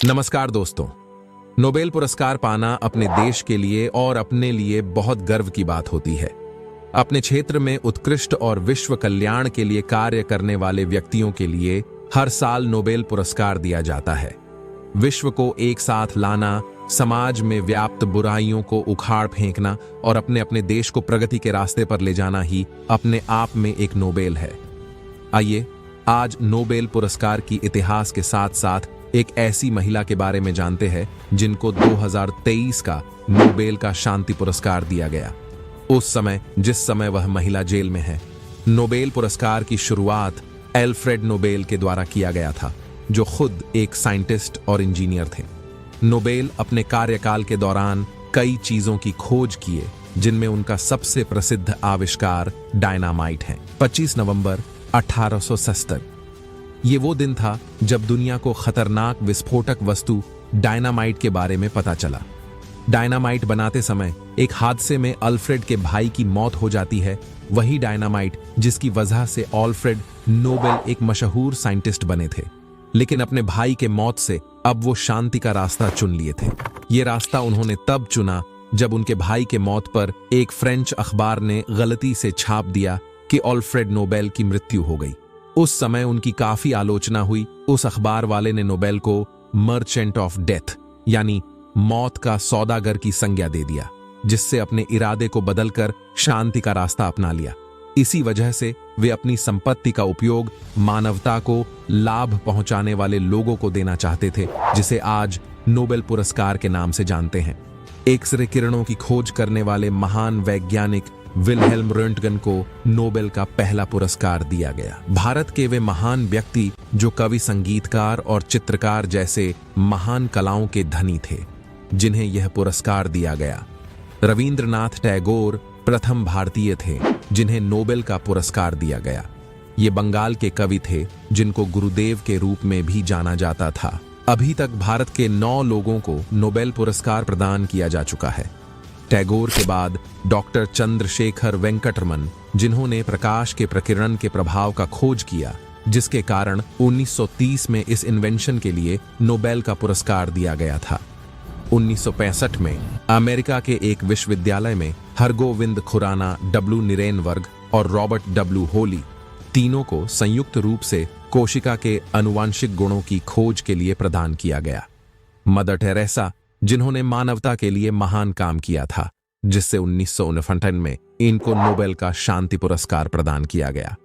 नमस्कार दोस्तों। नोबेल पुरस्कार पाना अपने देश के लिए और अपने लिए बहुत गर्व की बात होती है। अपने क्षेत्र में उत्कृष्ट और विश्व कल्याण के लिए कार्य करने वाले व्यक्तियों के लिए हर साल नोबेल पुरस्कार दिया जाता है। विश्व को एक साथ लाना, समाज में व्याप्त बुराइयों को उखाड़ फेंकना और अपने अपने देश को प्रगति के रास्ते पर ले जाना ही अपने आप में एक नोबेल है। आइए आज नोबेल पुरस्कार की इतिहास के साथ साथ एक ऐसी महिला के बारे में जानते हैं जिनको 2023 का नोबेल का शांति पुरस्कार दिया गया। उस समय जिस समय वह महिला जेल में है। नोबेल पुरस्कार की शुरुआत एल्फ्रेड नोबेल के द्वारा किया गया था, जो खुद एक साइंटिस्ट और इंजीनियर थे। नोबेल अपने कार्यकाल के दौरान कई चीजों की खोज किए, जिनमें उनका सबसे प्रसिद्ध आविष्कार डायनामाइट है। 25 नवंबर 1870 ये वो दिन था जब दुनिया को खतरनाक विस्फोटक वस्तु डायनामाइट के बारे में पता चला। डायनामाइट बनाते समय एक हादसे में अल्फ्रेड के भाई की मौत हो जाती है। वही डायनामाइट जिसकी वजह से अल्फ्रेड नोबेल एक मशहूर साइंटिस्ट बने थे, लेकिन अपने भाई के मौत से अब वो शांति का रास्ता चुन लिए थे। ये रास्ता उन्होंने तब चुना जब उनके भाई के मौत पर एक फ्रेंच अखबार ने गलती से छाप दिया कि अल्फ्रेड नोबेल की मृत्यु हो गई। उस समय उनकी काफी आलोचना हुई। उस अखबार वाले ने नोबेल को मर्चेंट ऑफ डेथ यानी मौत का सौदागर की संज्ञा दे दिया, जिससे अपने इरादे को बदलकर शांति का रास्ता अपना लिया। इसी वजह से वे अपनी संपत्ति का उपयोग मानवता को लाभ पहुंचाने वाले लोगों को देना चाहते थे, जिसे आज नोबेल पुरस्कार के नाम से जानते हैं। एक्स-रे किरणों की खोज करने वाले महान वैज्ञानिक विल्हेल्म रोंटगन को नोबेल का पहला पुरस्कार दिया गया। भारत के वे महान व्यक्ति जो कवि, संगीतकार और चित्रकार जैसे महान कलाओं के धनी थे, जिन्हें यह पुरस्कार दिया गया। रविंद्रनाथ टैगोर प्रथम भारतीय थे जिन्हें नोबेल का पुरस्कार दिया गया। ये बंगाल के कवि थे जिनको गुरुदेव के रूप में भी जाना जाता था। अभी तक भारत के 9 लोगों को नोबेल पुरस्कार प्रदान किया जा चुका है। टैगोर के बाद डॉक्टर चंद्रशेखर वेंकटरमन, जिन्होंने प्रकाश के प्रकीर्णन के प्रभाव का खोज किया, जिसके कारण 1930 में इस इन्वेंशन के लिए नोबेल का पुरस्कार दिया गया था। 1965 में अमेरिका के एक विश्वविद्यालय में हरगोविंद खुराना, डब्ल्यू निरेनबर्ग और रॉबर्ट डब्ल्यू होली तीनों को संयुक्त रूप से कोशिका के आनुवांशिक गुणों की खोज के लिए प्रदान किया गया। मदर टेरेसा, जिन्होंने मानवता के लिए महान काम किया था, जिससे 1949 में इनको नोबेल का शांति पुरस्कार प्रदान किया गया।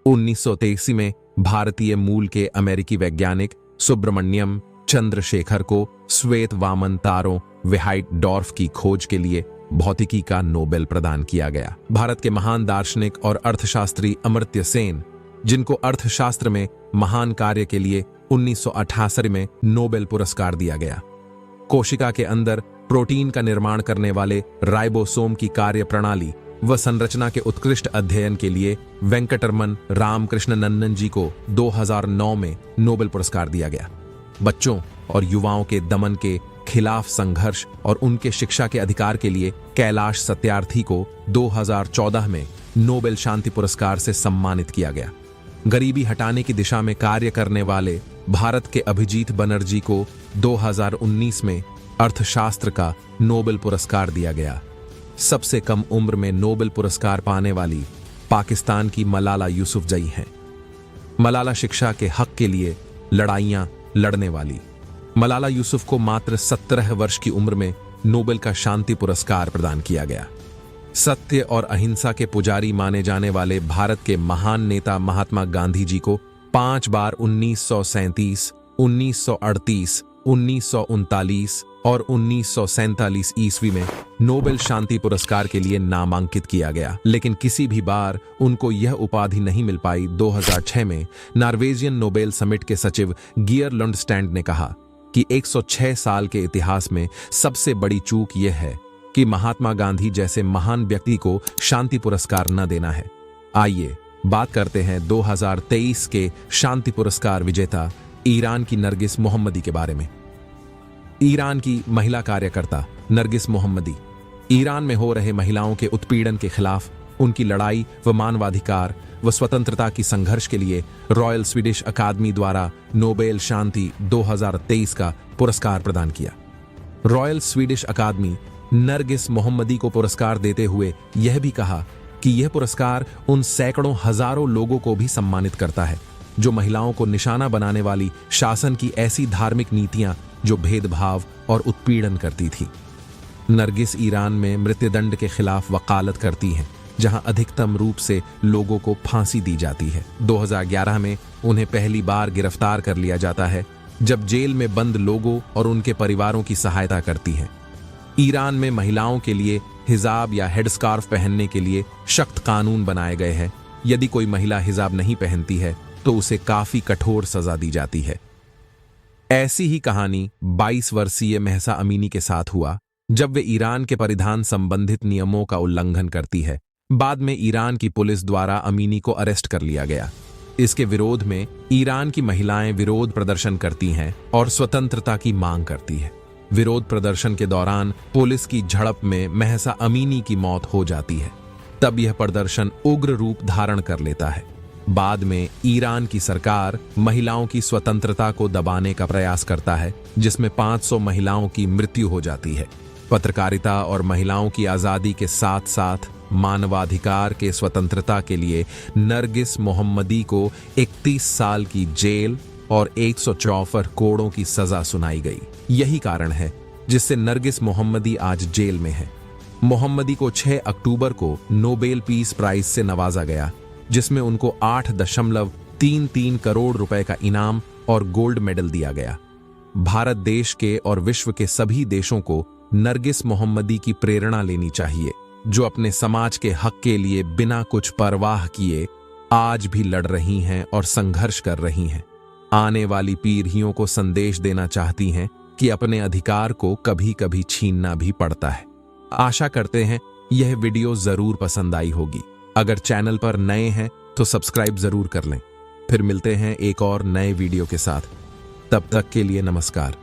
1983 में भारतीय मूल के अमेरिकी वैज्ञानिक सुब्रमण्यम चंद्रशेखर को श्वेत वामन तारों व्हाइट डॉर्फ की खोज के लिए भौतिकी का नोबेल प्रदान किया गया। भारत के महान दार्शनिक और अर्थशास्त्री अमर्त्य सेन, जिनको अर्थशास्त्र में महान कार्य के लिए 1988 में नोबेल पुरस्कार दिया गया। कोशिका के अंदर प्रोटीन का निर्माण करने वाले राइबोसोम की कार्य प्रणाली व संरचना के उत्कृष्ट अध्ययन के लिए वेंकटरमन रामकृष्ण नंदन जी को 2009 में नोबेल पुरस्कार दिया गया। बच्चों और युवाओं के दमन के खिलाफ संघर्ष और उनके शिक्षा के अधिकार के लिए कैलाश सत्यार्थी को 2014 में नोबेल शांति पुरस्कार से सम्मानित किया गया। गरीबी हटाने की दिशा में कार्य करने वाले भारत के अभिजीत बनर्जी को 2019 में अर्थशास्त्र का नोबेल पुरस्कार दिया गया। सबसे कम उम्र में नोबेल पुरस्कार पाने वाली पाकिस्तान की मलाला यूसुफजई हैं। मलाला शिक्षा के हक के लिए लड़ाइयां लड़ने वाली मलाला यूसुफ को मात्र 17 वर्ष की उम्र में नोबेल का शांति पुरस्कार प्रदान किया गया। सत्य और अहिंसा के पुजारी माने जाने वाले भारत के महान नेता महात्मा गांधी जी को 5 बार 1937, 1938, 1939 और 1947 ईस्वी में नोबेल शांति पुरस्कार के लिए नामांकित किया गया, लेकिन किसी भी बार उनको यह उपाधि नहीं मिल पाई। 2006 में नॉर्वेजियन नोबेल समिट के सचिव गियर लुंडस्टैंड ने कहा कि 106 साल के इतिहास में सबसे बड़ी चूक यह है कि महात्मा गांधी जैसे महान व्यक्ति को शांति पुरस्कार न देना है। आइए बात करते हैं 2023 के शांति पुरस्कार विजेता ईरान की नरगिस मोहम्मदी के बारे में। ईरान की महिला कार्यकर्ता नरगिस मोहम्मदी ईरान में हो रहे महिलाओं के उत्पीड़न के खिलाफ उनकी लड़ाई व मानवाधिकार व स्वतंत्रता की संघर्ष के लिए रॉयल स्वीडिश अकादमी द्वारा नोबेल शांति 2023 का पुरस्कार प्रदान किया। रॉयल स्वीडिश अकादमी नरगिस मोहम्मदी को पुरस्कार देते हुए यह भी कहा कि यह पुरस्कार उन सैकड़ों हजारों लोगों को भी सम्मानित करता है जो महिलाओं को निशाना बनाने वाली शासन की ऐसी धार्मिक नीतियां जो भेदभाव और उत्पीड़न करती थी। नरगिस ईरान में मृत्युदंड के खिलाफ वकालत करती हैं, जहां अधिकतम रूप से लोगों को फांसी दी जाती है। 2011 में उन्हें पहली बार गिरफ्तार कर लिया जाता है जब जेल में बंद लोगों और उनके परिवारों की सहायता करती हैं। ईरान में महिलाओं के लिए हिजाब या हेडस्कार्फ पहनने के लिए सख्त कानून बनाए गए हैं। यदि कोई महिला हिजाब नहीं पहनती है तो उसे काफी कठोर सजा दी जाती है। ऐसी ही कहानी 22 वर्षीय महसा अमीनी के साथ हुआ जब वे ईरान के परिधान संबंधित नियमों का उल्लंघन करती है। बाद में ईरान की पुलिस द्वारा अमीनी को अरेस्ट कर लिया गया। इसके विरोध में ईरान की महिलाएं विरोध प्रदर्शन करती हैं और स्वतंत्रता की मांग करती है। विरोध प्रदर्शन के दौरान पुलिस की झड़प में महसा अमीनी की मौत हो जाती है। तब यह प्रदर्शन उग्र रूप धारण कर लेता है। बाद में ईरान की सरकार महिलाओं की स्वतंत्रता को दबाने का प्रयास करता है, जिसमें 500 महिलाओं की मृत्यु हो जाती है। पत्रकारिता और महिलाओं की आजादी के साथ साथ मानवाधिकार के स्वतंत्रता के लिए नरगिस मोहम्मदी को 31 साल की जेल और 164 कोड़ों की सजा सुनाई गई। यही कारण है जिससे नरगिस मोहम्मदी आज जेल में है। मोहम्मदी को 6 अक्टूबर को नोबेल पीस प्राइज से नवाजा गया, जिसमें उनको 8.33 करोड़ रुपए का इनाम और गोल्ड मेडल दिया गया। भारत देश के और विश्व के सभी देशों को नरगिस मोहम्मदी की प्रेरणा लेनी चाहिए, जो अपने समाज के हक के लिए बिना कुछ परवाह किए आज भी लड़ रही हैं और संघर्ष कर रही हैं। आने वाली पीढ़ियों को संदेश देना चाहती हैं कि अपने अधिकार को कभी कभी छीनना भी पड़ता है। आशा करते हैं यह वीडियो जरूर पसंद आई होगी। अगर चैनल पर नए हैं तो सब्सक्राइब जरूर कर लें। फिर मिलते हैं एक और नए वीडियो के साथ। तब तक के लिए नमस्कार।